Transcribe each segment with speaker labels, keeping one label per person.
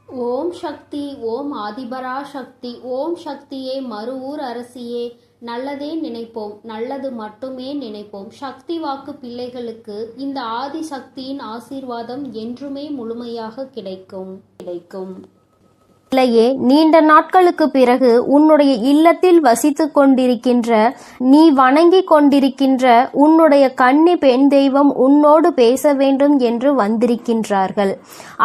Speaker 1: ஓம் சக்தி, ஓம் ஆதிபரா சக்தி, ஓம் சக்தியே, மறுவூர் அரசியே, நல்லதே நினைப்போம், நல்லது மட்டுமே நினைப்போம். சக்தி வாக்கு பிள்ளைகளுக்கு இந்த ஆதி சக்தியின் ஆசீர்வாதம் என்றுமே முழுமையாக கிடைக்கும்.
Speaker 2: இல்லையே, நீண்ட நாட்களுக்கு பிறகு உன்னுடைய இல்லத்தில் வசித்துக் கொண்டிருக்கின்ற, நீ வணங்கி கொண்டிருக்கின்ற உன்னுடைய கன்னி பெண் தெய்வம் உன்னோடு பேச வேண்டும் என்று வந்திருக்கின்றார்கள்.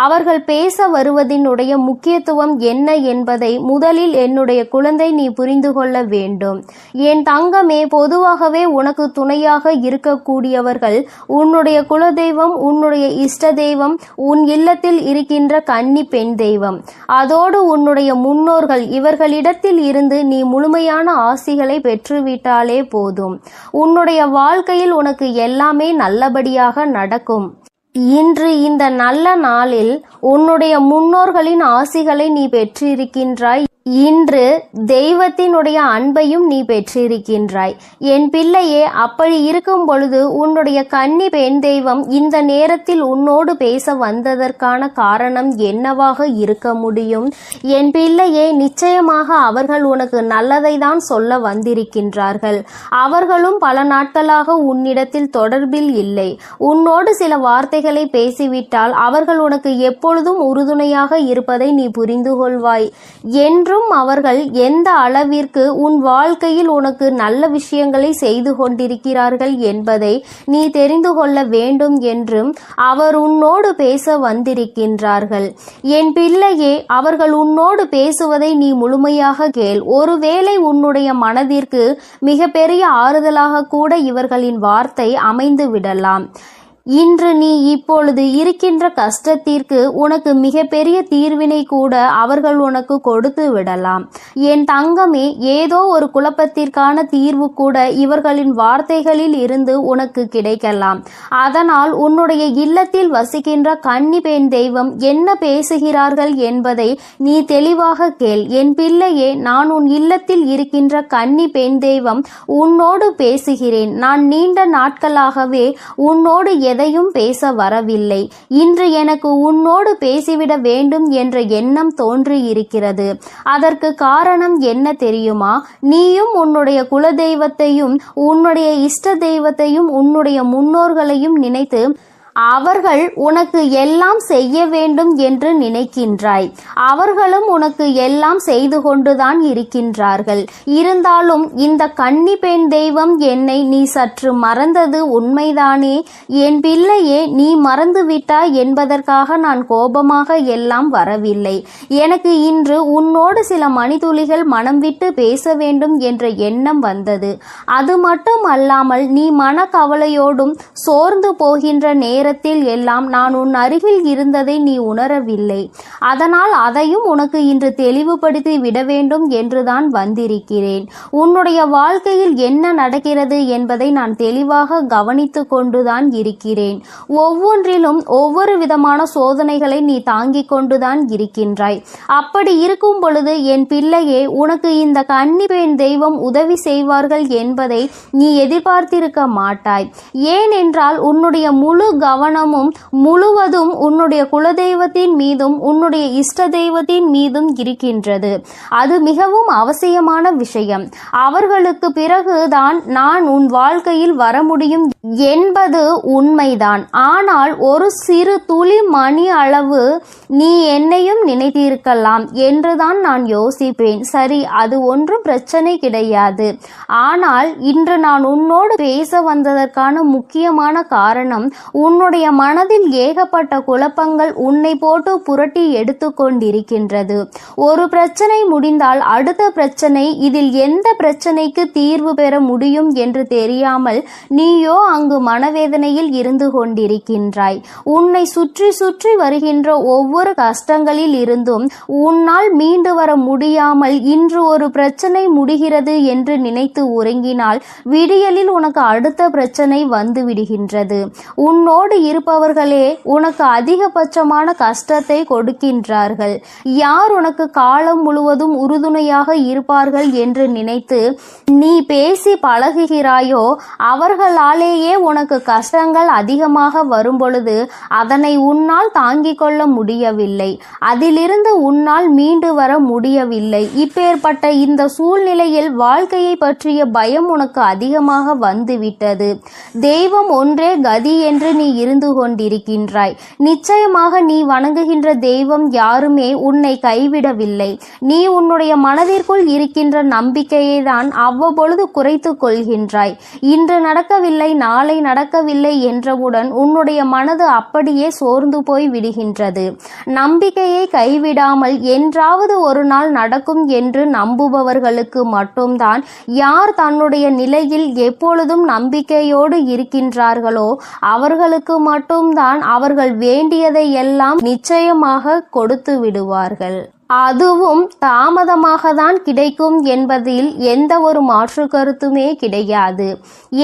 Speaker 2: அவர்கள் பேச வருவதனுடைய முக்கியத்துவம் என்ன என்பதை முதலில் என்னுடைய குழந்தை நீ புரிந்து கொள்ள வேண்டும். என் தங்கமே, பொதுவாகவே உனக்கு துணையாக இருக்கக்கூடியவர்கள் உன்னுடைய குலதெய்வம், உன்னுடைய இஷ்ட தெய்வம், உன் இல்லத்தில் இருக்கின்ற கன்னி பெண் தெய்வம், அதோடு உன்னுடைய முன்னோர்கள். இவர்களிடத்தில் இருந்து நீ முழுமையான ஆசிகளை பெற்றுவிட்டாலே போதும். உன்னுடைய வாழ்க்கையில் உனக்கு எல்லாமே நல்லபடியாக நடக்கும். இன்று இந்த நல்ல நாளில் உன்னுடைய முன்னோர்களின் ஆசிகளை நீ பெற்றிருக்கின்றாய். இன்று தெய்வத்தினுடைய அன்பையும் நீ பெற்றிருக்கின்றாய். என் பிள்ளையே, அப்படி இருக்கும் பொழுது உன்னுடைய கன்னி பெண் தெய்வம் இந்த நேரத்தில் உன்னோடு பேச வந்ததற்கான காரணம் என்னவாக இருக்க முடியும்? என் பிள்ளையே, நிச்சயமாக அவர்கள் உனக்கு நல்லதை தான் சொல்ல வந்திருக்கின்றார்கள். அவர்களும் பல நாட்களாக உன்னிடத்தில் தொடர்பில் இல்லை. உன்னோடு சில வார்த்தைகளை பேசிவிட்டால் அவர்கள் உனக்கு எப்பொழுதும் உறுதுணையாக இருப்பதை நீ புரிந்து கொள்வாய். என்றும் அவர்கள் எந்த அளவிற்கு உன் வாழ்க்கையில் உனக்கு நல்ல விஷயங்களை செய்து கொண்டிருக்கிறார்கள் என்பதை நீ தெரிந்து கொள்ள வேண்டும் என்றும் அவர் உன்னோடு பேச வந்திருக்கின்றார்கள். என் பிள்ளையே, அவர்கள் உன்னோடு பேசுவதை நீ முழுமையாக கேள். ஒருவேளை உன்னுடைய மனதிற்கு மிகப்பெரிய ஆறுதலாக கூட இவர்களின் வார்த்தை அமைந்து விடலாம். இன்று நீ இப்பொழுது இருக்கின்ற கஷ்டத்திற்கு உனக்கு மிகப்பெரிய தீர்வினை கூட அவர்கள் உனக்கு கொடுத்து விடலாம். என் தங்கமே, ஏதோ ஒரு குழப்பத்திற்கான தீர்வு கூட இவர்களின் வார்த்தைகளில் இருந்து உனக்கு கிடைக்கலாம். அதனால் உன்னுடைய இல்லத்தில் வசிக்கின்ற கன்னி பெண் தெய்வம் என்ன பேசுகிறார்கள் என்பதை நீ தெளிவாக கேள். என் பிள்ளையே, நான் உன் இல்லத்தில் இருக்கின்ற கன்னி பெண் தெய்வம் உன்னோடு பேசுகிறேன். நான் நீண்ட நாட்களாகவே உன்னோடு எதையும் பேச வரவில்லை. இன்று எனக்கு உன்னோடு பேசிவிட வேண்டும் என்ற எண்ணம் தோன்றி இருக்கிறது. அதற்கு காரணம் என்ன தெரியுமா? நீயும் உன்னுடைய குலதெய்வத்தையும், உன்னுடைய இஷ்ட தெய்வத்தையும், உன்னுடைய முன்னோர்களையும் நினைத்து அவர்கள் உனக்கு எல்லாம் செய்ய வேண்டும் என்று நினைக்கின்றாய். அவர்களும் உனக்கு எல்லாம் செய்து கொண்டுதான் இருக்கின்றார்கள். இருந்தாலும் இந்த கன்னி பெண் தெய்வம் என்னை நீ சற்று மறந்தது உண்மைதானே? என் பிள்ளையே, நீ மறந்துவிட்டாய் என்பதற்காக நான் கோபமாக எல்லாம் வரவில்லை. எனக்கு இன்று உன்னோடு சில மணித்துளிகள் மனம் விட்டு பேச வேண்டும் என்ற எண்ணம் வந்தது. அது மட்டும் அல்லாமல் நீ மனக்கவலையோடும் சோர்ந்து போகின்ற நேரத்தில் எல்லாம் நான் உன் அருகில் இருந்ததை நீ உணரவில்லை. அதனால் அதையும் உனக்கு இன்று தெளிவுபடுத்தி விட வேண்டும் என்றுதான் வந்திருக்கிறேன். உன்னுடைய வாழ்க்கையில் என்ன நடக்கிறது என்பதை நான் தெளிவாக கவனித்து கொண்டுதான் இருக்கிறேன். ஒவ்வொன்றிலும் ஒவ்வொரு விதமான சோதனைகளை நீ தாங்கிக் கொண்டுதான் இருக்கின்றாய். அப்படி இருக்கும் பொழுது என் பிள்ளையே, உனக்கு இந்த கன்னி பெண் தெய்வம் உதவி செய்வார்கள் என்பதை நீ எதிர்பார்த்திருக்க மாட்டாய். ஏனென்றால் உன்னுடைய முழு கவனமும் முழுவதும் உன்னுடைய குலதெய்வத்தின் மீதும் உன்னுடைய இஷ்ட தெய்வத்தின் மீதும் இருக்கின்றது. அது மிகவும் அவசியமான விஷயம். அவர்களுக்கு பிறகுதான் நான் உன் வாழ்க்கையில் வர முடியும் என்பது உண்மைதான். ஆனால் ஒரு சிறு துளி மணி அளவு நீ என்னையும் நினைத்திருக்கலாம் என்றுதான் நான் யோசிப்பேன். சரி, அது ஒன்றும் பிரச்சனை கிடையாது. ஆனால் இன்று நான் உன்னோடு பேச வந்ததற்கான முக்கியமான காரணம், உன்னுடைய மனதில் ஏகப்பட்ட குழப்பங்கள் உன்னை போட்டு புரட்டி எடுத்து கொண்டிருக்கின்றது. ஒரு பிரச்சனை முடிந்தால் அடுத்த பிரச்சனை, இதில் எந்த பிரச்சனைக்கு தீர்வு பெற முடியும் என்று தெரியாமல் நீயோ அங்கு மனவேதனையில் இருந்து கொண்டிருக்கின்றாய். உன்னை சுற்றி சுற்றி வருகின்ற ஒவ்வொரு கஷ்டங்களில் இருந்தும் உன்னால் மீண்டு வர முடியாமல் இன்று ஒரு பிரச்சனை முடிகிறது என்று நினைத்து உறங்கினால் விடியலில் உனக்கு அடுத்த பிரச்சனை வந்து விடுகின்றது. உன்னோடு உன்னோடு இருப்பவர்களே உனக்கு அதிகபட்சமான கஷ்டத்தை கொடுக்கின்றார்கள். யார் உனக்கு காலம் முழுவதும் உறுதுணையாக இருப்பார்கள் என்று நினைத்து நீ பேசி பழகுகிறாயோ அவர்களாலேயே உனக்கு கஷ்டங்கள் அதிகமாக வரும்பொழுது அதனை உன்னால் தாங்கிக் கொள்ள முடியவில்லை. அதிலிருந்து உன்னால் மீண்டு வர முடியவில்லை. இப்பேற்பட்ட இந்த சூழ்நிலையில் வாழ்க்கையை பற்றிய பயம் உனக்கு அதிகமாக வந்துவிட்டது. தெய்வம் ஒன்றே கதி என்று நீ இருந்து கொண்டிருக்கின்றாய். நிச்சயமாக நீ வணங்குகின்ற தெய்வம் யாருமே உன்னை கைவிடவில்லை. நீ உன்னுடைய மனதிற்குள் இருக்கின்ற நம்பிக்கையை தான் அவ்வப்பொழுது குறைத்து கொள்கின்றாய். இன்று நடக்கவில்லை, நாளை நடக்கவில்லை என்றவுடன் உன்னுடைய மனது அப்படியே சோர்ந்து போய் விடுகின்றது. நம்பிக்கையை கைவிடாமல் என்றாவது ஒரு நாள் நடக்கும் என்று நம்புபவர்களுக்கு மட்டும்தான், யார் தன்னுடைய நிலையில் எப்பொழுதும் நம்பிக்கையோடு இருக்கின்றார்களோ அவர்களுக்கு மட்டும்தான் அவர்கள் வேண்டியதை எல்லாம் நிச்சயமாக கொடுத்து விடுவார்கள். அதுவும் தாமதமாக தான் கிடைக்கும் என்பதில் எந்த ஒரு மாற்று கருத்துமே கிடையாது.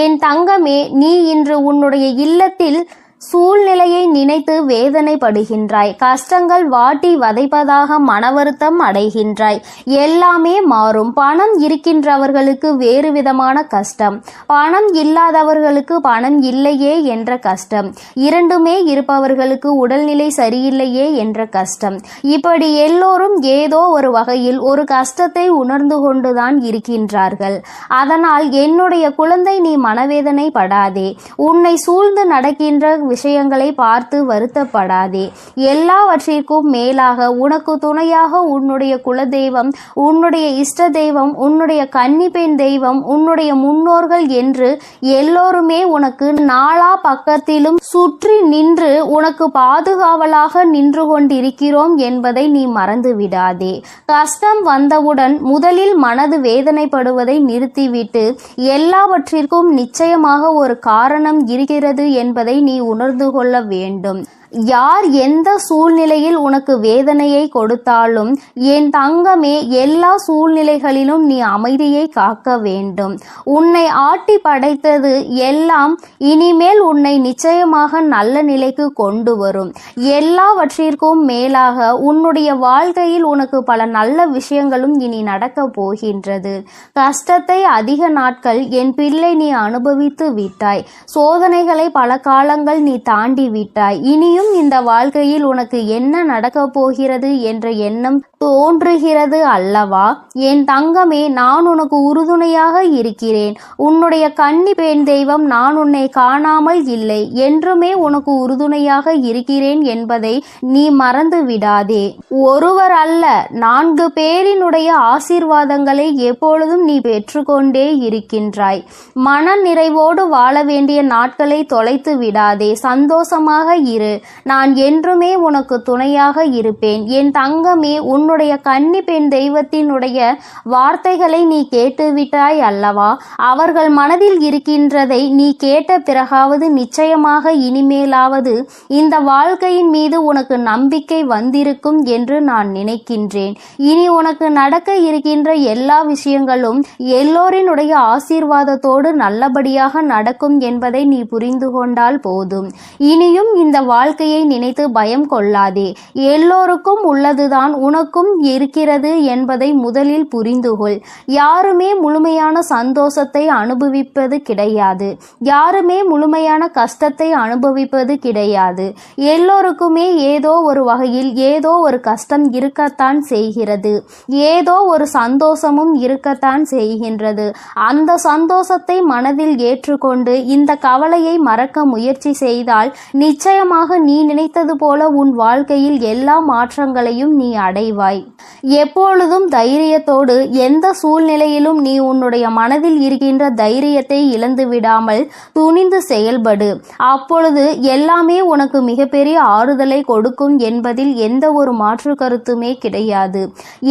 Speaker 2: என் தங்கமே, நீ இன்று உன்னுடைய இல்லத்தில் சூழ்நிலையை நினைத்து வேதனைப்படுகின்றாய். கஷ்டங்கள் வாட்டி வதைப்பதாக மனவருத்தம் அடைகின்றாய். எல்லாமே மாறும். பணம் இருக்கின்றவர்களுக்கு வேறு விதமான கஷ்டம், பணம் இல்லாதவர்களுக்கு பணம் இல்லையே என்ற கஷ்டம், இரண்டுமே இருப்பவர்களுக்கு உடல்நிலை சரியில்லையே என்ற கஷ்டம். இப்படி எல்லோரும் ஏதோ ஒரு வகையில் ஒரு கஷ்டத்தை உணர்ந்து கொண்டுதான் இருக்கின்றார்கள். அதனால் என்னுடைய குழந்தை, நீ மனவேதனை படாதே. உன்னை சூழ்ந்து நடக்கின்ற விஷயங்களை பார்த்து வருத்தப்படாதே. எல்லாவற்றிற்கும் மேலாக உனக்கு துணையாக உன்னுடைய குலதெய்வம், உன்னுடைய இஷ்ட தெய்வம், உன்னுடைய கன்னி பெண் தெய்வம், உன்னுடைய முன்னோர்கள் என்று எல்லோருமே உனக்கு நாலா பக்கத்திலும் சுற்றி நின்று உனக்கு பாதுகாவலாக நின்று கொண்டிருக்கிறோம் என்பதை நீ மறந்து விடாதே. கஷ்டம் வந்தவுடன் முதலில் மனது வேதனைப்படுவதை நிறுத்திவிட்டு எல்லாவற்றிற்கும் நிச்சயமாக ஒரு காரணம் இருக்கிறது என்பதை நீ உணர்ந்து கொள்ள வேண்டும். யார் எந்த சூழ்நிலையில் உனக்கு வேதனையை கொடுத்தாலும் என் தங்கமே, எல்லா சூழ்நிலைகளிலும் நீ அமைதியை காக்க வேண்டும். உன்னை ஆட்டி படைத்தது எல்லாம் இனிமேல் உன்னை நிச்சயமாக நல்ல நிலைக்கு கொண்டு வரும். எல்லாவற்றிற்கும் மேலாக உன்னுடைய வாழ்க்கையில் உனக்கு பல நல்ல விஷயங்களும் இனி நடக்க போகின்றது. கஷ்டத்தை அதிக நாட்கள் என் பிள்ளை நீ அனுபவித்து விட்டாய். சோதனைகளை பல காலங்கள் நீ தாண்டி விட்டாய். இனியும் இந்த வாழ்க்கையில் உனக்கு என்ன நடக்கப் போகிறது என்ற எண்ணம் தோன்றுகிறது அல்லவா? என் தங்கமே, நான் உனக்கு உறுதுணையாக இருக்கிறேன். உன்னுடைய கன்னி பெண் தெய்வம் நான் உன்னை காணாமல் இல்லை, என்றுமே உனக்கு உறுதுணையாக இருக்கிறேன் என்பதை நீ மறந்து விடாதே. ஒருவர் அல்ல, 4 பேரினுடைய ஆசீர்வாதங்களை எப்பொழுதும் நீ பெற்றுக்கொண்டே இருக்கின்றாய். மன நிறைவோடு வாழ வேண்டிய நாட்களை தொலைத்து விடாதே. சந்தோஷமாக இரு. நான் என்றுமே உனக்கு துணையாக இருப்பேன். என் தங்கமே, உன்னுடைய கன்னி பெண் தெய்வத்தினுடைய வார்த்தைகளை நீ கேட்டுவிட்டாய் அல்லவா? அவர்கள் மனதில் இருக்கின்றதை நீ கேட்ட பிறகாவது நிச்சயமாக இனிமேலாவது இந்த வாழ்க்கையின் மீது உனக்கு நம்பிக்கை வந்திருக்கும் என்று நான் நினைக்கின்றேன். இனி உனக்கு நடக்க இருக்கின்ற எல்லா விஷயங்களும் எல்லோரினுடைய ஆசீர்வாதத்தோடு நல்லபடியாக நடக்கும் என்பதை நீ புரிந்து கொண்டால் போதும். இனியும் இந்த வாழ்க்கையை நினைத்து பயம் கொள்ளாதே. எல்லோருக்கும் உள்ளதுதான் உனக்கும் இருக்கிறது என்பதை முதலில் புரிந்துகொள். யாருமே முழுமையான சந்தோஷத்தை அனுபவிப்பது கிடையாது. யாருமே முழுமையான கஷ்டத்தை அனுபவிப்பது கிடையாது. எல்லோருக்குமே ஏதோ ஒரு வகையில் ஏதோ ஒரு கஷ்டம் இருக்கத்தான் செய்கிறது. ஏதோ ஒரு சந்தோஷமும் இருக்கத்தான் செய்கின்றது. அந்த சந்தோஷத்தை மனதில் ஏற்றுக்கொண்டு இந்த கவலையை மறக்க முயற்சி செய்தால் நிச்சயமாக நீ நினைத்தது போல உன் வாழ்க்கையில் எல்லா மாற்றங்களையும் நீ அடைவாய். எப்பொழுதும் தைரியத்தோடு எந்த சூழ்நிலையிலும் நீ உன்னுடைய மனதில் இருக்கின்ற தைரியத்தை இழந்து விடாமல் துணிந்து செயல்படு. அப்பொழுது எல்லாமே உனக்கு மிகப்பெரிய ஆறுதலை கொடுக்கும் என்பதில் எந்த ஒரு மாற்று கருத்துமே கிடையாது.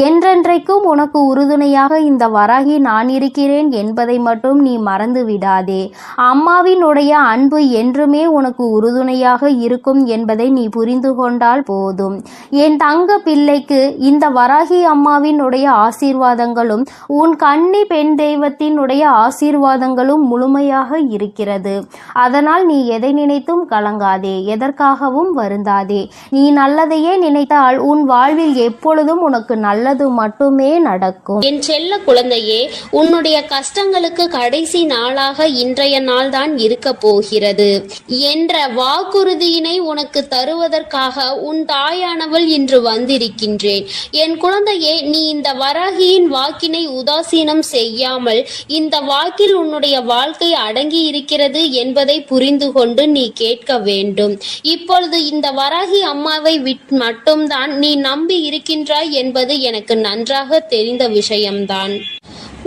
Speaker 2: என்றென்றைக்கும் உனக்கு உறுதுணையாக இந்த வராகி நான் இருக்கிறேன் என்பதை மட்டும் நீ மறந்து விடாதே. அம்மாவினுடைய அன்பு என்றுமே உனக்கு உறுதுணையாக இருக்கும் என்பதை நீ புரிந்து கொண்டால் போதும். என் தங்க பிள்ளைக்கு இந்த வராகி அம்மாவினுடைய ஆசீர்வாதங்களும் உன் கன்னி பெண் தெய்வத்தினுடைய ஆசீர்வாதங்களும் முழுமையாக இருக்கிறது. அதனால் நீ எதை நினைத்தும் கலங்காதே, எதற்காகவும் வருந்தாதே. நீ நல்லதையே நினைத்தால் உன் வாழ்வில் எப்பொழுதும் உனக்கு நல்லது மட்டுமே நடக்கும்.
Speaker 1: என் செல்ல குழந்தையே, உன்னுடைய கஷ்டங்களுக்கு கடைசி நாளாக இன்றைய நாள் தான் இருக்க போகிறது என்ற வாக்குறுதியினை உனக்கு தருவதற்காக உன் தாயானவள் இன்று வந்திருக்கின்றேன். என் குழந்தையே, நீ இந்த வராகியின் வாக்கினை உதாசீனம் செய்யாமல் இந்த வாக்கில் உன்னுடைய வாழ்க்கை அடங்கி இருக்கிறது என்பதை புரிந்து கொண்டு நீ கேட்க வேண்டும். இப்பொழுது இந்த வராகி அம்மாவை மட்டும்தான் நீ நம்பி இருக்கின்றாய் என்பது எனக்கு நன்றாக தெரிந்த விஷயம்தான்.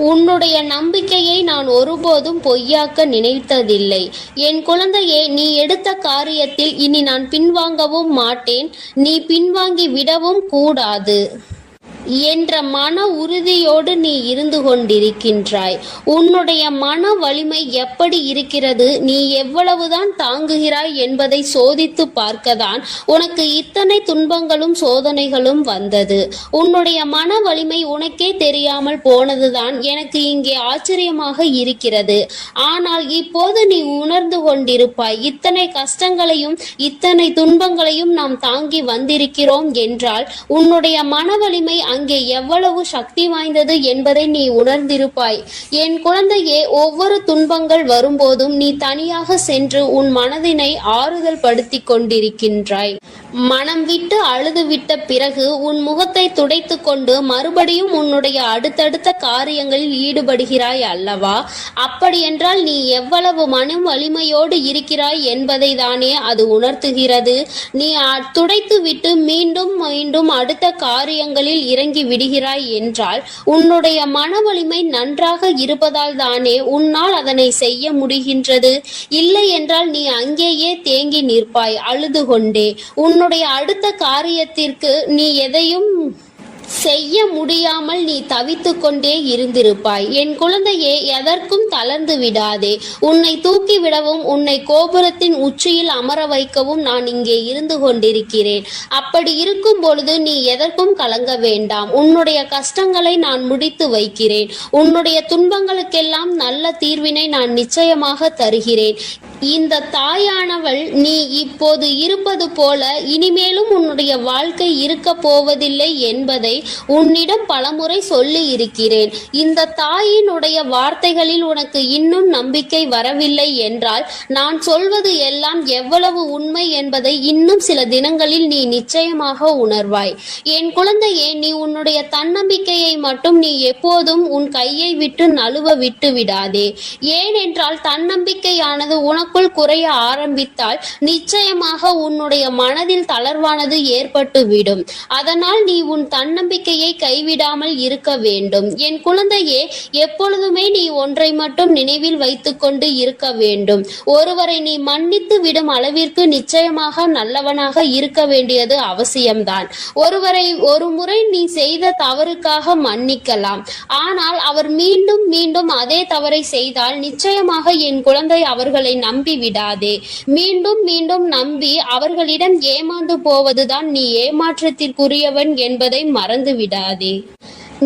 Speaker 1: உன்னுடைய நம்பிக்கையை நான் ஒருபோதும் பொய்யாக்க நினைத்ததில்லை. என் குழந்தையே, நீ எடுத்த காரியத்தில் இனி நான் பின்வாங்கவும் மாட்டேன், நீ பின்வாங்கி விடவும் கூடாது என்ற மன உறுதியோடு நீ இருந்து கொண்டிருக்கின்றாய். உன்னுடைய மன வலிமை எப்படி இருக்கிறது, நீ எவ்வளவுதான் தாங்குகிறாய் என்பதை சோதித்து பார்க்கத்தான் உனக்கு இத்தனை துன்பங்களும் சோதனைகளும் வந்தது. உன்னுடைய மன வலிமை உனக்கே தெரியாமல் போனதுதான் எனக்கு இங்கே ஆச்சரியமாக இருக்கிறது. ஆனால் இப்போது நீ உணர்ந்து கொண்டிருப்பாய், இத்தனை கஷ்டங்களையும் இத்தனை துன்பங்களையும் நாம் தாங்கி வந்திருக்கிறோம் என்றால் உன்னுடைய மன வலிமை அங்கே எவ்வளவு சக்தி வாய்ந்தது என்பதை நீ உணர்ந்திருப்பாய். என் குழந்தையே, ஒவ்வொரு துன்பங்கள் வரும்போதும் நீ தனியாக சென்று உன் மனதினை ஆறுதல் படுத்தி கொண்டிருக்கின்றாய். மனம் விட்டு அழுது விட்ட பிறகு உன் முகத்தை துடைத்து கொண்டு மறுபடியும் உன்னுடைய அடுத்தடுத்த காரியங்களில் ஈடுபடுகிறாய் அல்லவா? அப்படியென்றால் நீ எவ்வளவு மன வலிமையோடு இருக்கிறாய் என்பதை தானே அது உணர்த்துகிறது. நீ துடைத்து விட்டு மீண்டும் மீண்டும் அடுத்த காரியங்களில் இறங்கி விடுகிறாய் என்றால் உன்னுடைய மன வலிமை நன்றாக இருப்பதால் தானே உன்னால் அதனை செய்ய முடிகின்றது. இல்லை என்றால் நீ அங்கேயே தேங்கி நிற்பாய் அழுது கொண்டே. உன்னுடைய அடுத்த காரியத்திற்கு நீ எதையும் செய்ய முடியாமல் நீ தவித்து கொண்டே இருந்திருப்பாய். என் குழந்தையே, எதற்கும் தளர்ந்து விடாதே. உன்னை தூக்கி விடவும் உன்னை கோபுரத்தின் உச்சியில் அமர வைக்கவும் நான் இங்கே இருந்து கொண்டிருக்கிறேன். அப்படி இருக்கும் பொழுது நீ எதற்கும் கலங்க வேண்டாம். உன்னுடைய கஷ்டங்களை நான் முடித்து வைக்கிறேன். உன்னுடைய துன்பங்களுக்கெல்லாம் நல்ல தீர்வினை நான் நிச்சயமாக தருகிறேன். இந்த தாயானவள் நீ இப்போது இருப்பது போல இனிமேலும் உன்னுடைய வாழ்க்கை இருக்க போவதில்லை என்பதை உன்னிடம் பலமுறை சொல்லி இருக்கிறேன். இந்த தாயினுடைய வார்த்தைகளில் உனக்கு இன்னும் நம்பிக்கை வரவில்லை என்றால் நான் சொல்வது எல்லாம் எவ்வளவு உண்மை என்பதை இன்னும் சில தினங்களில் நீ நிச்சயமாக உணர்வாய். என் குழந்தையே, நீ உன்னுடைய தன்னம்பிக்கையை மட்டும் நீ எப்போதும் உன் கையை விட்டு நழுவ விட்டு விடாதே. ஏனென்றால் தன்னம்பிக்கையானது உனக்குள் குறைய ஆரம்பித்தால் நிச்சயமாக உன்னுடைய மனதில் தளர்வானது ஏற்பட்டுவிடும். அதனால் நீ உன் தன்னம்பிக்கையை கைவிடாமல் இருக்க வேண்டும். என் குழந்தையே, எப்பொழுதுமே நீ ஒன்றை மட்டும் நினைவில் வைத்துக்கொண்டு இருக்க வேண்டும். ஒருவரை நீ மன்னித்து விடும் அளவிற்கு நிச்சயமாக நல்லவனாக இருக்க வேண்டியது அவசியம்தான். ஒருவரை ஒரு முறை நீ செய்த தவறுக்காக மன்னிக்கலாம். ஆனால் அவர் மீண்டும் மீண்டும் அதே தவறை செய்தால் நிச்சயமாக என் குழந்தை அவர்களை நம்பி விடாதே. மீண்டும் மீண்டும் நம்பி அவர்களிடம் ஏமாந்து போவதுதான் நீ ஏமாற்றத்திற்குரியவன் என்பதை மறந்து விடாதே.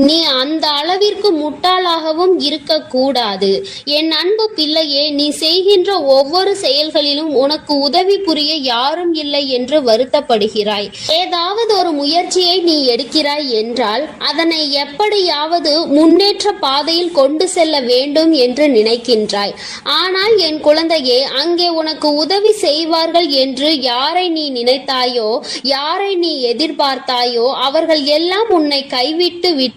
Speaker 1: நீ அந்த அளவிற்கு முட்டாளாகவும் இருக்கக்கூடாது. என் அன்பு பிள்ளையே, நீ செய்கின்ற ஒவ்வொரு செயல்களிலும் உனக்கு உதவி புரிய யாரும் இல்லை என்று வருத்தப்படுகிறாய். ஏதாவது ஒரு முயற்சியை நீ எடுக்கிறாய் என்றால் அதனை எப்படியாவது முன்னேற்ற பாதையில் கொண்டு செல்ல வேண்டும் என்று நினைக்கின்றாய். ஆனால் என் குழந்தையே, அங்கே உனக்கு உதவி செய்வார்கள் என்று யாரை நீ நினைத்தாயோ, யாரை நீ எதிர்பார்த்தாயோ அவர்கள் எல்லாம் உன்னை கைவிட்டு விட்டு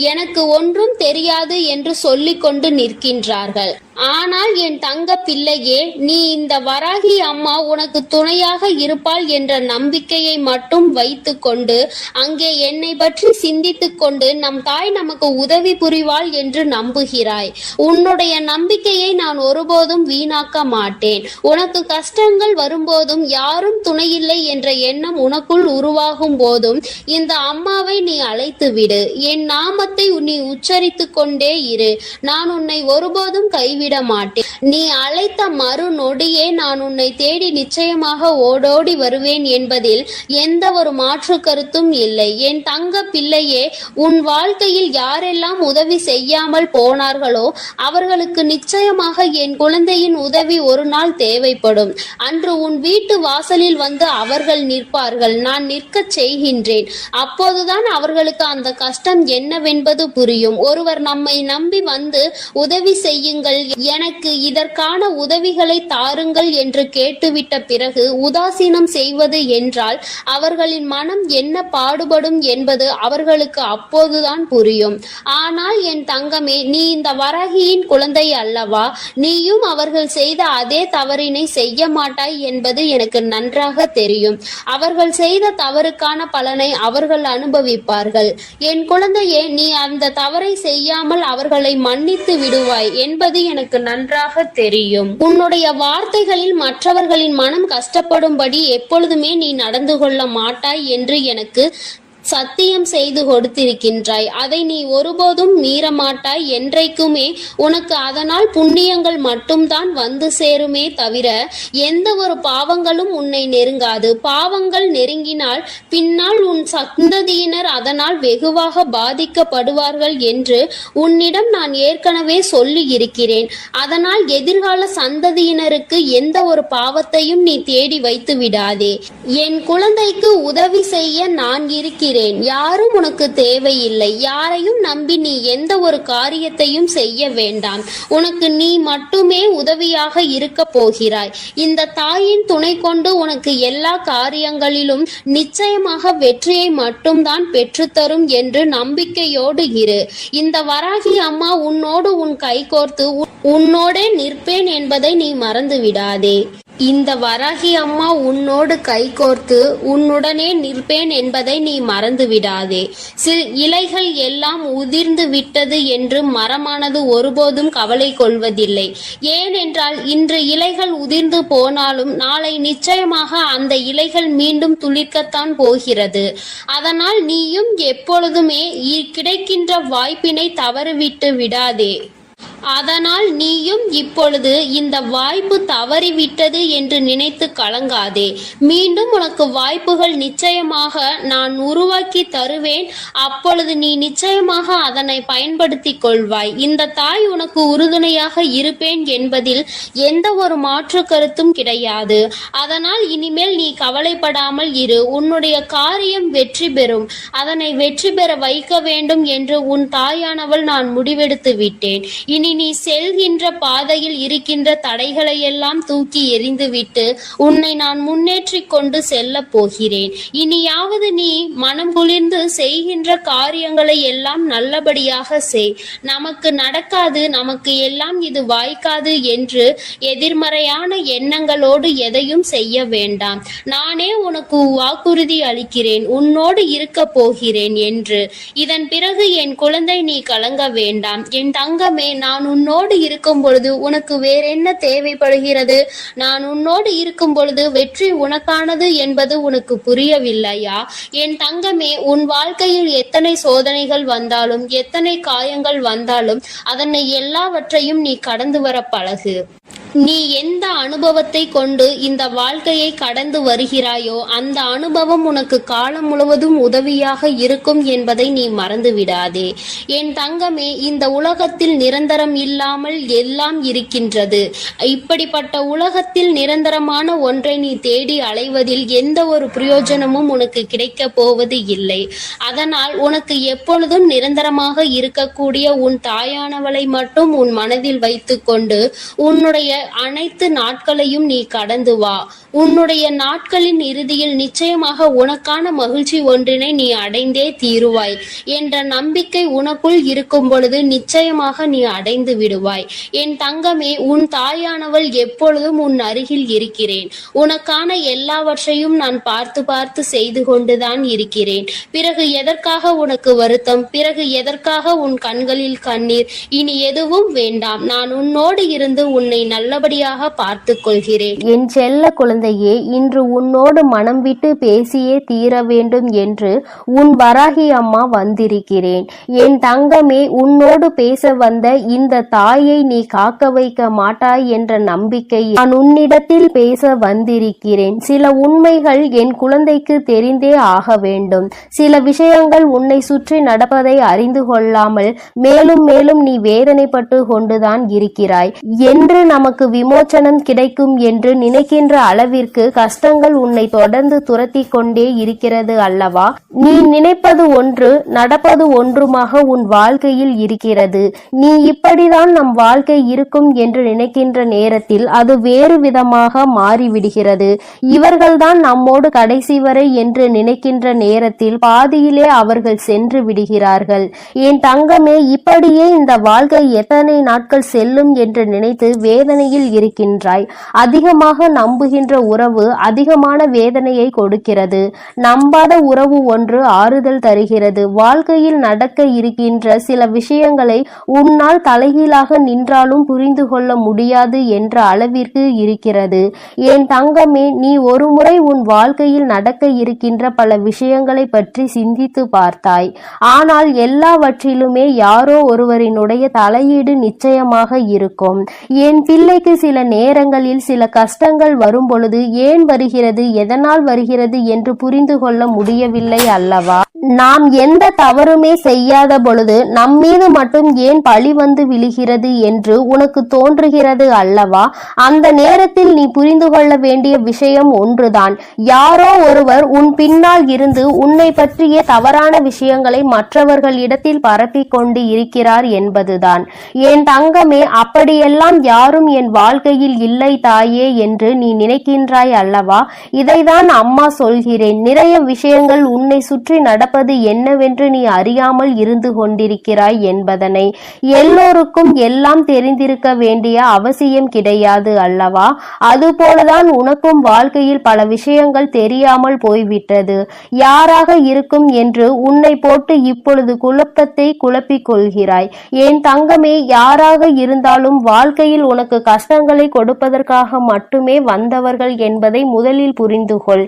Speaker 1: எனக்கு ஒன்றும் தெரியாது என்று சொல்லிக் கொண்டு நிற்கின்றார்கள். ஆனால் என் தங்க பிள்ளையே, நீ இந்த வராகி அம்மா உனக்கு துணையாக இருப்பாள் என்ற நம்பிக்கையை மட்டும் வைத்து கொண்டு அங்கே என்னை பற்றி சிந்தித்து கொண்டு நம் தாய் நமக்கு உதவி புரிவாள் என்று நம்புகிறாய். உன்னுடைய நம்பிக்கையை நான் ஒருபோதும் வீணாக்க மாட்டேன். உனக்கு கஷ்டங்கள் வரும்போதும் யாரும் துணையில்லை என்ற எண்ணம் உனக்குள் உருவாகும் போதும் இந்த அம்மாவை நீ அழைத்து விடு. என் நாமத்தை நீ உச்சரித்து கொண்டே இரு. நான் உன்னை ஒருபோதும் கைவிட கைவிட மாட்டேன். நீ அழைத்த மறு நொடியே நான் உன்னை தேடி நிச்சயமாக ஓடோடி வருவேன் என்பதில் எந்த ஒரு மாற்று கருத்தும் இல்லை. என் தங்க பிள்ளையே, உன் வாழ்க்கையில் யாரெல்லாம் உதவி செய்யாமல் போனார்களோ அவர்களுக்கு நிச்சயமாக என் குழந்தையின் உதவி ஒரு நாள் தேவைப்படும். அன்று உன் வீட்டு வாசலில் வந்து அவர்கள் நிற்பார்கள். நான் நிற்கச் செய்கின்றேன். அப்போதுதான் அவர்களுக்கு அந்த கஷ்டம் என்னவென்பது புரியும். ஒருவர் நம்மை நம்பி வந்து உதவி செய்யுங்கள், எனக்கு இதற்கான உதவிகளை தாருங்கள் என்று கேட்டுவிட்ட பிறகு உதாசீனம் செய்வது என்றால் அவர்களின் மனம் என்ன பாடுபடும் என்பது அவர்களுக்கு அப்போதுதான் புரியும். ஆனால் என் தங்கமே, நீ இந்த வராகியின் குழந்தை அல்லவா? நீயும் அவர்கள் செய்த அதே தவறினை செய்ய மாட்டாய் என்பது எனக்கு நன்றாக தெரியும். அவர்கள் செய்த தவறுக்கான பலனை அவர்கள் அனுபவிப்பார்கள். என் குழந்தையே, நீ அந்த தவறை செய்யாமல் அவர்களை மன்னித்து விடுவாய் என்பது எனக்கு நன்றாக தெரியும். உன்னுடைய வார்த்தைகளில் மற்றவர்களின் மனம் கஷ்டப்படும்படி எப்பொழுதுமே நீ நடந்து கொள்ள மாட்டாய் என்று எனக்கு சத்தியம் செய்து கொடுத்திருக்கின்றாய். அதை நீ ஒருபோதும் மீறமாட்டாய். என்றைக்குமே உனக்கு அதனால் புண்ணியங்கள் மட்டும்தான் வந்து சேருமே தவிர எந்த ஒரு பாவங்களும் உன்னை நெருங்காது. பாவங்கள் நெருங்கினால் பின்னால் உன் சந்ததியினர் அதனால் வெகுவாக பாதிக்கப்படுவார்கள் என்று உன்னிடம் நான் ஏற்கனவே சொல்லி இருக்கிறேன். அதனால் எதிர்கால சந்ததியினருக்கு எந்த ஒரு பாவத்தையும் நீ தேடி வைத்து விடாதே. என் குழந்தைக்கு உதவி செய்ய நான் இருக்கிறேன். யாரும் உனக்கு தேவையில்லை. யாரையும் நம்பி நீ எந்த ஒரு காரியத்தையும் செய்ய வேண்டாம். உனக்கு நீ மட்டுமே உதவியாக இருக்க போகிறாய். இந்த தாயின் துணை கொண்டு உனக்கு எல்லா காரியங்களிலும் நிச்சயமாக வெற்றியை மட்டும்தான் பெற்றுத்தரும் என்று நம்பிக்கையோடு இரு. இந்த வராகி அம்மா உன்னோடு உன் கைகோர்த்து உன்னோடே நிற்பேன் என்பதை நீ மறந்து விடாதே. இந்த வராகி அம்மா உன்னோடு கைகோர்த்து உன்னுடனே நிற்பேன் என்பதை நீ மறந்து விடாதே. இலைகள் எல்லாம் உதிர்ந்து விட்டது என்று மரமானது ஒருபோதும் கவலை கொள்வதில்லை. ஏனென்றால் இன்று இலைகள் உதிர்ந்து போனாலும் நாளை நிச்சயமாக அந்த இலைகள் மீண்டும் துளிர்க்கத்தான் போகிறது. அதனால் நீயும் எப்பொழுதுமே கிடைக்கின்ற வாய்ப்பினை தவறிவிட்டு விடாதே. அதனால் நீயும் இப்பொழுது இந்த வாய்ப்பு தவறிவிட்டது என்று நினைத்து கலங்காதே. மீண்டும் உனக்கு வாய்ப்புகள் நிச்சயமாக நான் உருவாக்கி தருவேன். அப்பொழுது நீ நிச்சயமாக அதனை பயன்படுத்தி கொள்வாய். இந்த தாய் உனக்கு உறுதுணையாக இருப்பேன் என்பதில் எந்த ஒரு மாற்று கருத்தும் கிடையாது. அதனால் இனிமேல் நீ கவலைப்படாமல் இரு. உன்னுடைய காரியம் வெற்றி பெறும். அதனை வெற்றி பெற வைக்க வேண்டும் என்று உன் தாயானவள் நான் முடிவெடுத்து விட்டேன். இனி நீ செல்கின்ற பாதையில் இருக்கின்ற தடைகளை எல்லாம் தூக்கி எறிந்துவிட்டு உன்னை நான் முன்னேற்றி கொண்டு செல்ல போகிறேன். இனியாவது நீ மனம் குளிர்ந்து செய்கின்ற காரியங்களை எல்லாம் நல்லபடியாக செய். நமக்கு நடக்காது, நமக்கு எல்லாம் இது வாய்க்காது என்று எதிர்மறையான எண்ணங்களோடு எதையும் செய்ய வேண்டாம். நானே உனக்கு வாக்குறுதி அளிக்கிறேன், உன்னோடு இருக்க போகிறேன் என்று. இதன் பிறகு என் குழந்தை, நீ கலங்க வேண்டாம். என் தங்கமே, நான் உன்னோடு இருக்கும் பொழுது உனக்கு வேற என்ன தேவைப்படுகிறது? நான் உன்னோடு இருக்கும் பொழுது வெற்றி உனக்கானது என்பது உனக்கு புரியவில்லையா? என் தங்கமே, உன் வாழ்க்கையில் எத்தனை சோதனைகள் வந்தாலும் எத்தனை காயங்கள் வந்தாலும் அதனை எல்லாவற்றையும் நீ கடந்து வர பழகு. நீ எந்த அனுபவத்தை கொண்டு இந்த வாழ்க்கையை கடந்து வருகிறாயோ அந்த அனுபவம் உனக்கு காலம் முழுவதும் உதவியாக இருக்கும் என்பதை நீ மறந்து விடாதே. என் தங்கமே, இந்த உலகத்தில் நிரந்தரம் இல்லாமல் எல்லாம் இருக்கின்றது. இப்படிப்பட்ட உலகத்தில் நிரந்தரமான ஒன்றை நீ தேடி அலைவதில் எந்த ஒரு பிரயோஜனமும் உனக்கு கிடைக்க போவது இல்லை. அதனால் உனக்கு எப்பொழுதும் நிரந்தரமாக இருக்கக்கூடிய உன் தாயானவளை மட்டும் உன் மனதில் வைத்துக்கொண்டு உன்னுடைய அனைத்து நாட்களையும் நீ கடந்து வா. உன்னுடைய நாட்களின் இறுதியில் நிச்சயமாக உனக்கான மகிழ்ச்சி ஒன்றினை நீ அடைந்தே தீருவாய் என்ற நம்பிக்கை உனக்குள் இருக்கும் பொழுது நிச்சயமாக நீ அடைந்து விடுவாய். என் தங்கமே, உன் தாயானவள் எப்பொழுதும் உன் அருகில் இருக்கிறேன். உனக்கான எல்லாவற்றையும் நான் பார்த்து பார்த்து செய்து கொண்டுதான் இருக்கிறேன். பிறகு எதற்காக உனக்கு வருத்தம்? பிறகு எதற்காக உன் கண்களில் கண்ணீர்? இனி எதுவும் வேண்டாம். நான் உன்னோடு இருந்து உன்னை நல்ல நல்லபடியாக பார்த்து கொள்கிறேன்.
Speaker 2: என் செல்ல குழந்தையே, இன்று உன்னோடு மனம் விட்டு பேசியே தீர வேண்டும் என்று உன் வராகி அம்மா வந்திருக்கிறேன். என் தங்கமே, உன்னோடு பேச வந்த இந்த தாயை நீ காக்க வைக்க மாட்டாய் என்ற நம்பிக்கை நான் உன்னிடத்தில் பேச வந்திருக்கிறேன். சில உண்மைகள் என் குழந்தைக்கு தெரிந்தே ஆக வேண்டும். சில விஷயங்கள் உன்னை சுற்றி நடப்பதை அறிந்து கொள்ளாமல் மேலும் மேலும் நீ வேதனைப்பட்டு கொண்டுதான் இருக்கிறாய். என்று நமக்கு விமோச்சனம் கிடைக்கும் என்று நினைக்கின்ற அளவிற்கு கஷ்டங்கள் உன்னை தொடர்ந்து துரத்தி கொண்டே இருக்கிறது அல்லவா? நீ நினைப்பது ஒன்று, நடப்பது ஒன்றுமாக உன் வாழ்க்கையில் இருக்கிறது. நீ இப்படிதான் நம் வாழ்க்கை இருக்கும் என்று நினைக்கின்ற நேரத்தில் அது வேறு விதமாக மாறிவிடுகிறது. இவர்கள்தான் நம்மோடு கடைசி வரை என்று நினைக்கின்ற நேரத்தில் பாதியிலே அவர்கள் சென்று விடுகிறார்கள். என் தங்கமே, இப்படியே இந்த வாழ்க்கை எத்தனை நாட்கள் செல்லும் என்று நினைத்து வேதனையில் இருக்கின்றாய். அதிகமாக நம்புகின்ற உறவு அதிகமான வேதனையை கொடுக்கிறது. நம்பாத உறவு ஒன்று ஆறுதல் தருகிறது. வாழ்க்கையில் நடக்க இருக்கின்ற சில விஷயங்களை உன்னால் தலைகீழாக நின்றாலும் புரிந்து கொள்ள முடியாது என்ற அளவிற்கு இருக்கிறது. என் தங்கமே, நீ ஒருமுறை உன் வாழ்க்கையில் நடக்க இருக்கின்ற பல விஷயங்களை பற்றி சிந்தித்து பார்த்தாய். ஆனால் எல்லாவற்றிலுமே யாரோ ஒருவரினுடைய தலையீடு நிச்சயமாக இருக்கும். என் பிள்ளைக்கு சில நேரங்களில் சில கஷ்டங்கள் வரும் பொழுது ஏன் வருகிறது, எதனால் வருகிறது என்று புரிந்து கொள்ள முடியவில்லை அல்லவா? நாம் எந்த தவறுமே செய்யாத பொழுது நம்மீது மட்டும் ஏன் பழி வந்து விழுகிறது என்று உனக்கு தோன்றுகிறது அல்லவா? அந்த நேரத்தில் நீ புரிந்து கொள்ள வேண்டிய விஷயம் ஒன்றுதான். யாரோ ஒருவர் உன் பின்னால் இருந்து உன்னை பற்றிய தவறான விஷயங்களை மற்றவர்களிடத்தில் பரப்பிக் கொண்டு இருக்கிறார் என்பதுதான். என் தங்கமே, அப்படியெல்லாம் யாரும் என் வாழ்க்கையில் இல்லை தாயே என்று நீ நினைக்கின்றாய் அல்லவா? இதைதான் அம்மா சொல்கிறேன். நிறைய விஷயங்கள் உன்னை சுற்றி நடப்பது என்னவென்று நீ அறியாமல் இருந்து கொண்டிருக்கிறாய் என்பதனை. எல்லோருக்கும் எல்லாம் தெரிந்திருக்க வேண்டிய அவசியம் கிடையாது அல்லவா? அதுபோலதான் உனக்கும் வாழ்க்கையில் பல விஷயங்கள் தெரியாமல் போய்விட்டது. யாராக இருக்கும் என்று உன்னை போட்டு இப்பொழுது குழப்பத்தை குழப்பிக் கொள்கிறாய். என் தங்கமே, யாராக இருந்தாலும் வாழ்க்கையில் உனக்கு கஷ்டங்களை கொடுப்பதற்காக மட்டுமே வந்தவர்கள் என்பதை முதலில் புரிந்து கொள்.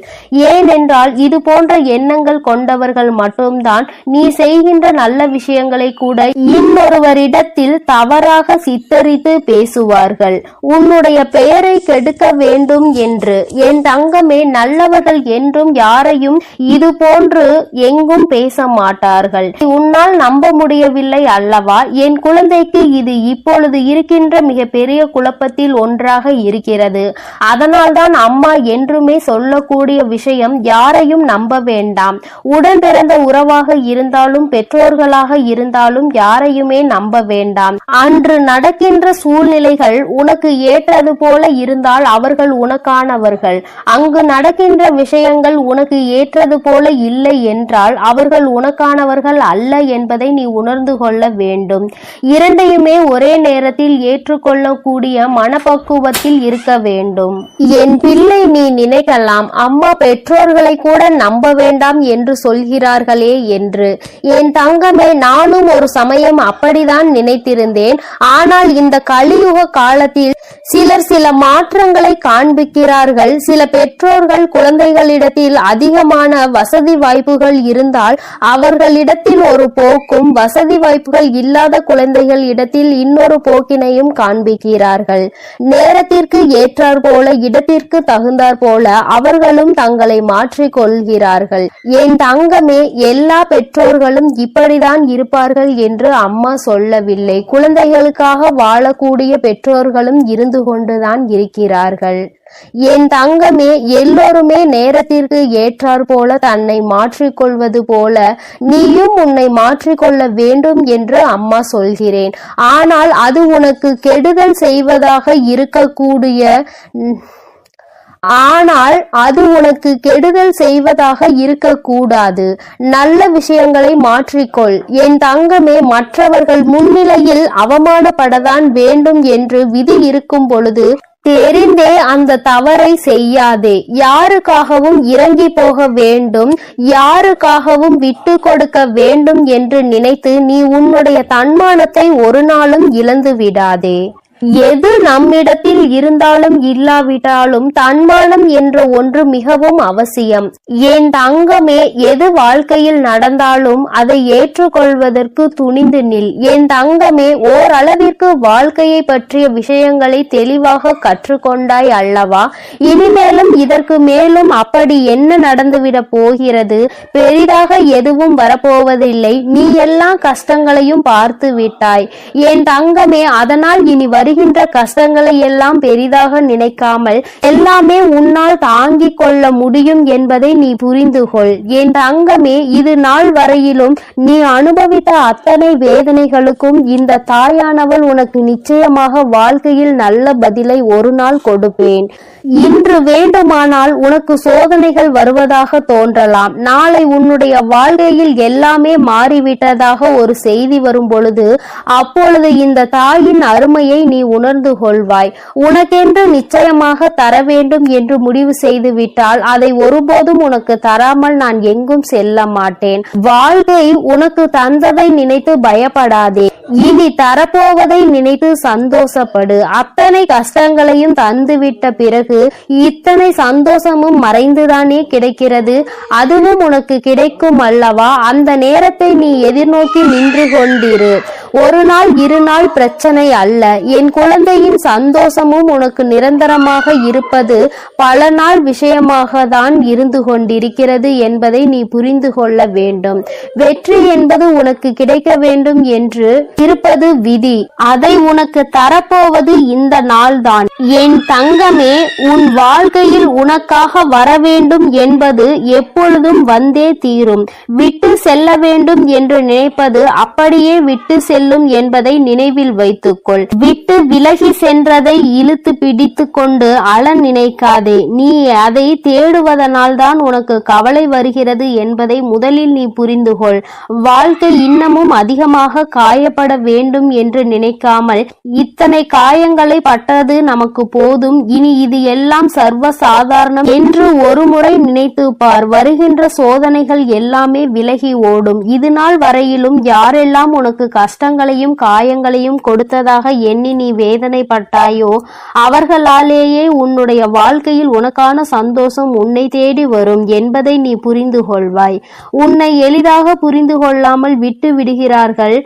Speaker 2: ஏனென்றால் இது போன்ற எண்ணங்கள் கொண்டவர்கள் மட்டும்தான் நீ செய்கின்ற நல்ல விஷயங்களை கூட இன்னொருவரிடத்தில் தவறாக சித்தரித்து பேசுவார்கள், உன்னுடைய பெயரை கெடுக்க வேண்டும் என்று. என் தங்கமே, நல்லவர்கள் என்றும் யாரையும் இது போன்று எங்கும் பேச மாட்டார்கள். உன்னால் நம்ப முடியவில்லை அல்லவா? என் குழந்தைக்கு இது இப்பொழுது இருக்கின்ற மிக பெரிய குழப்பத்தில் ஒன்றாக இருக்கிறது. அதனால்தான் அம்மா என்றுமே சொல்லக்கூடிய விஷயம், யாரையும் நம்ப வேண்டாம். உடன் பிறந்த உறவாக இருந்தாலும் பெற்றோர்களாக இருந்தாலும் யாரையுமே நம்ப வேண்டாம். அன்று நடக்கின்ற சூழ்நிலைகள் உனக்கு ஏற்றது போல இருந்தால் அவர்கள் உனக்கானவர்கள். அங்கு நடக்கின்ற விஷயங்கள் உனக்கு ஏற்றது போல இல்லை என்றால் அவர்கள் உனக்கானவர்கள் அல்ல என்பதை நீ உணர்ந்து கொள்ள வேண்டும். இரண்டையுமே ஒரே நேரத்தில் ஏற்றுக்கொள்ளக்கூடிய மனப்பக்குவத்தில் இருக்க வேண்டும். என் பிள்ளை, நீ நினைக்கலாம் அம்மா பெற்றோர்களை கூட நம்ப வேண்டாம் என்று சொல்கிறார்களே என்று. என் தங்கமே, நானும் ஒரு சமயம் அப்படிதான் நினைத்திருந்தேன். ஆனால் இந்த கலியுக காலத்தில் சிலர் சில மாற்றங்களை காண்பிக்கிறார்கள். சில பெற்றோர்கள் குழந்தைகளிடத்தில் அதிகமான வசதி வாய்ப்புகள் இருந்தால் அவர்களிடத்தில் ஒரு போக்கும், வசதி வாய்ப்புகள் இல்லாத குழந்தைகள் இடத்தில் இன்னொரு போக்கினையும் காண்பிக்கிறார்கள். நேரத்திற்கு ஏற்றார் போல, இடத்திற்கு தகுந்தார் போல அவர்களும் தங்களை மாற்றிக் கொள்கிறார்கள். என் தங்கமே, எல்லா பெற்றோர்களும் இப்படிதான் இருப்பார்கள் என்று அம்மா சொல்லவில்லை. குழந்தைகளுக்காக வாழக்கூடிய பெற்றோர்களும் இருந்து கொண்டுதான் இருக்கிறார்கள். என் தங்கமே, எல்லோருமே நேரத்திற்கு ஏற்றார் போல தன்னை மாற்றிக்கொள்வது போல நீயும் உன்னை மாற்றிக்கொள்ள வேண்டும் என்று அம்மா சொல்கிறேன். ஆனால் அது உனக்கு கெடுதல் செய்வதாக இருக்கக்கூடாது. நல்ல விஷயங்களை மாற்றிக்கொள். என் தங்கமே, மற்றவர்கள் முன்னிலையில் அவமானப்படத்தான் வேண்டும் என்று விதி இருக்கும் பொழுது தெரிந்தே அந்த தவறை செய்யாதே. யாருக்காகவும் இறங்கி போக வேண்டும், யாருக்காகவும் விட்டு கொடுக்க வேண்டும் என்று நினைத்து நீ உன்னுடைய தன்மானத்தை ஒரு நாளும் இழந்து விடாதே. எது நம்மிடத்தில் இருந்தாலும் இல்லாவிட்டாலும் தன்மானம் என்ற ஒன்று மிகவும் அவசியம். என் தங்கமே, எது வாழ்க்கையில் நடந்தாலும் அதை ஏற்றுக்கொள்வதற்கு துணிந்து நில். என் தங்கமே, ஓரளவிற்கு வாழ்க்கையை பற்றிய விஷயங்களை தெளிவாக கற்றுக்கொண்டாய் அல்லவா? இனிமேலும் இதற்கு மேலும் அப்படி என்ன நடந்துவிடப் போகிறது? பெரிதாக எதுவும் வரப்போவதில்லை. நீ எல்லா கஷ்டங்களையும் பார்த்து விட்டாய் என் தங்கமே. அதனால் இனி வருகின்ற கஷ்டங்களை எல்லாம் பெரிதாக நினைக்காமல் எல்லாமே உன்னால் தாங்கிக் கொள்ள முடியும் என்பதை நீ புரிந்து கொள். என் தங்கமே, இது நாள் வரையிலும் நீ அனுபவித்த அத்தனை வேதனைகளுக்கும் இந்த தாயானவள் உனக்கு நிச்சயமாக வாழ்க்கையில் நல்ல பதிலை ஒரு நாள் கொடுப்பேன். இன்று வேண்டுமானால் உனக்கு சோதனைகள் வருவதாக தோன்றலாம். நாளை உன்னுடைய வாழ்க்கையில் எல்லாமே மாறிவிட்டதாக ஒரு செய்தி வரும் பொழுது அப்பொழுது இந்த தாயின் அருமையை நீ உணர்ந்து கொள்வாய். உனக்கென்று நிச்சயமாக தர வேண்டும் என்று முடிவு செய்து விட்டால் அதை ஒருபோதும் உனக்கு தராமல் நான் எங்கும் செல்ல மாட்டேன். வாழ்க்கை உனக்கு தந்ததை நினைத்து பயப்படாதே. இனி தரப்போவதை நினைத்து சந்தோஷப்படு. அத்தனை கஷ்டங்களையும் தந்துவிட்ட பிறகு இத்தனை சந்தோஷமும் மறைந்துதானே கிடைக்கிறது. அதுவும் உனக்கு கிடைக்கும் அல்லவா? அந்த நேரத்தை நீ எதிர்நோக்கி நின்று கொண்டிரு. ஒரு நாள் இரு நாள் பிரச்சனை அல்ல. என் குழந்தையின் சந்தோஷமும் உனக்கு நிரந்தரமாக இருப்பது பல நாள் விஷயமாக தான் இருந்து கொண்டிருக்கிறது என்பதை நீ புரிந்து கொள்ள வேண்டும். வெற்றி என்பது உனக்கு கிடைக்க வேண்டும் என்று இருப்பது விதி. அதை உனக்கு தரப்போவது இந்த நாள்தான். என் தங்கமே, உன் வாழ்க்கையில் உனக்காக வர வேண்டும் என்பது எப்பொழுதும் வந்தே தீரும். விட்டு செல்ல வேண்டும் என்று நினைப்பது அப்படியே விட்டு செல்லும் என்பதை நினைவில் வைத்துக்கொள். விட்டு விலகி சென்றதை இழுத்து பிடித்து கொண்டு அழ நினைக்காதே. நீ அதை தேடுவதனால் தான் உனக்கு கவலை வருகிறது என்பதை முதலில் நீ புரிந்து கொள். வாழ்க்கை இன்னமும் அதிகமாக காயப்பட வேண்டும் என்று நினைக்காமல் இத்தனை காயங்களை பட்டது நமக்கு போதும், இனி இது எல்லாம் சர்வ சாதாரணம் என்று ஒரு முறை நினைத்து பார். வருகின்ற சோதனைகள் எல்லாமே விலகி ஓடும். இது நாள் வரையிலும் யாரெல்லாம் உனக்கு கஷ்டங்களையும் காயங்களையும் கொடுத்ததாக எண்ணி நீ வேதனைப்பட்டாயோ அவர்களாலேயே உன்னுடைய வாழ்க்கையில் உனக்கான சந்தோஷம் உன்னை தேடி வரும் என்பதை நீ புரிந்து கொள்வாய். உன்னை எளிதாக புரிந்து கொள்ளாமல் விட்டு விடுகிறார்கள்.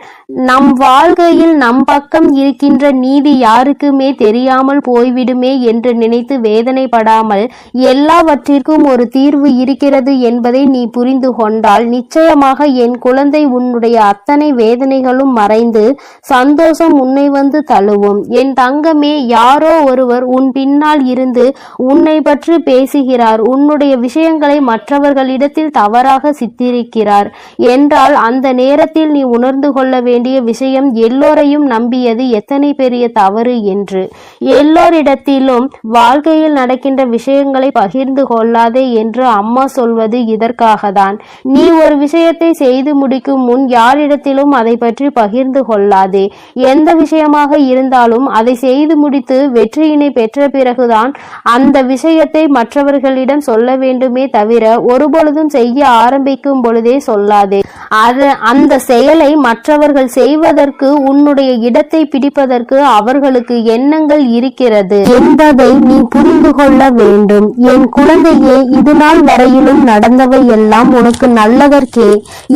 Speaker 2: நம் வாழ்க்கையில் நம் பக்கம் இருக்கின்ற நீதி யாருக்குமே தெரியாமல் போய்விடுமே என்று நினைத்து வேதனைப்படாமல் எல்லாவற்றிற்கும் ஒரு தீர்வு இருக்கிறது என்பதை நீ புரிந்து கொண்டால் நிச்சயமாக என் குழந்தை உன்னுடைய அத்தனை வேதனைகளும் மறைந்து சந்தோஷம் உன்னை வந்து தழுவும். என் தங்கமே, யாரோ ஒருவர் உன் பின்னால் இருந்து உன்னை பற்றி பேசுகிறார். உன்னுடைய விஷயங்களை மற்றவர்களிடத்தில் தவறாக சித்தரிக்கிறார் என்றால் அந்த நேரத்தில் நீ உணர்ந்து கொள்ள வேண்டிய விஷயம் எல்லோரையும் நம்பியது எத்தனை பெரிய தவறு என்று. எல்லோரிடத்திலும் வாழ்க்கையில் நடக்கின்ற விஷயங்களை பகிர்ந்து கொள்ளாதே என்று அம்மா சொல்வது இதற்காகத்தான். நீ ஒரு விஷயத்தை செய்து முடிக்கும் முன் யாரிடத்திலும் அதை பற்றி பகிர்ந்து கொள்ளாதே. எந்த விஷயமாக இருந்தாலும் அதை செய்து முடித்து வெற்றியினை பெற்ற பிறகுதான் அந்த விஷயத்தை மற்றவர்களிடம் சொல்ல வேண்டுமே தவிர ஒருபொழுதும் செய்ய ஆரம்பிக்கும் பொழுதே சொல்லாதே. அந்த செயலை மற்றவர்கள் செய்வதற்கு உன்னுடைய இடத்தை பிடிப்பதற்கு அவர்களுக்கு எண்ணங்கள் இருக்கிறது என்பதை நீ புரிந்து கொள்ள வேண்டும். என் குழந்தையே, இது நாள் வரையிலும் நடந்தவை எல்லாம் உனக்கு நல்லதற்கே.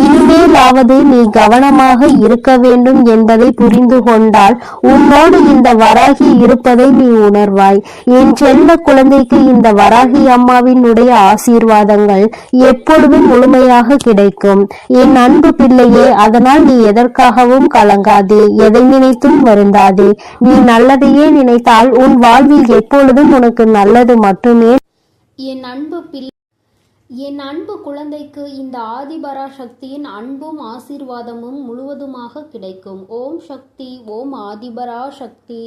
Speaker 2: இனிமேலாவது நீ கவனமாக இருக்க வேண்டும் என்பதை புரிந்து கொண்டால் உன்னோடு இந்த வராகி இருப்பதை நீ உணர்வாய். என் செல்ல குழந்தைக்கு இந்த வராகி அம்மாவினுடைய ஆசீர்வாதங்கள் எப்பொழுதும் முழுமையாக கிடைக்கும். என் அன்பு பிள்ளையே, அதனால் நீ எதற்காகவும் கலங்காதே, எதை நினைத்தும் வருந்தாதே. நீ நல்லதையே நினைத்தால் உன் வாழ்வில் எப்பொழுதும் உனக்கு நல்லது மட்டுமே.
Speaker 1: என் அன்பு குழந்தைக்கு இந்த ஆதிபராசக்தியின் அன்பும் ஆசீர்வாதமும் முழுவதுமாக கிடைக்கும். ஓம் சக்தி, ஓம் ஆதிபராசக்தி.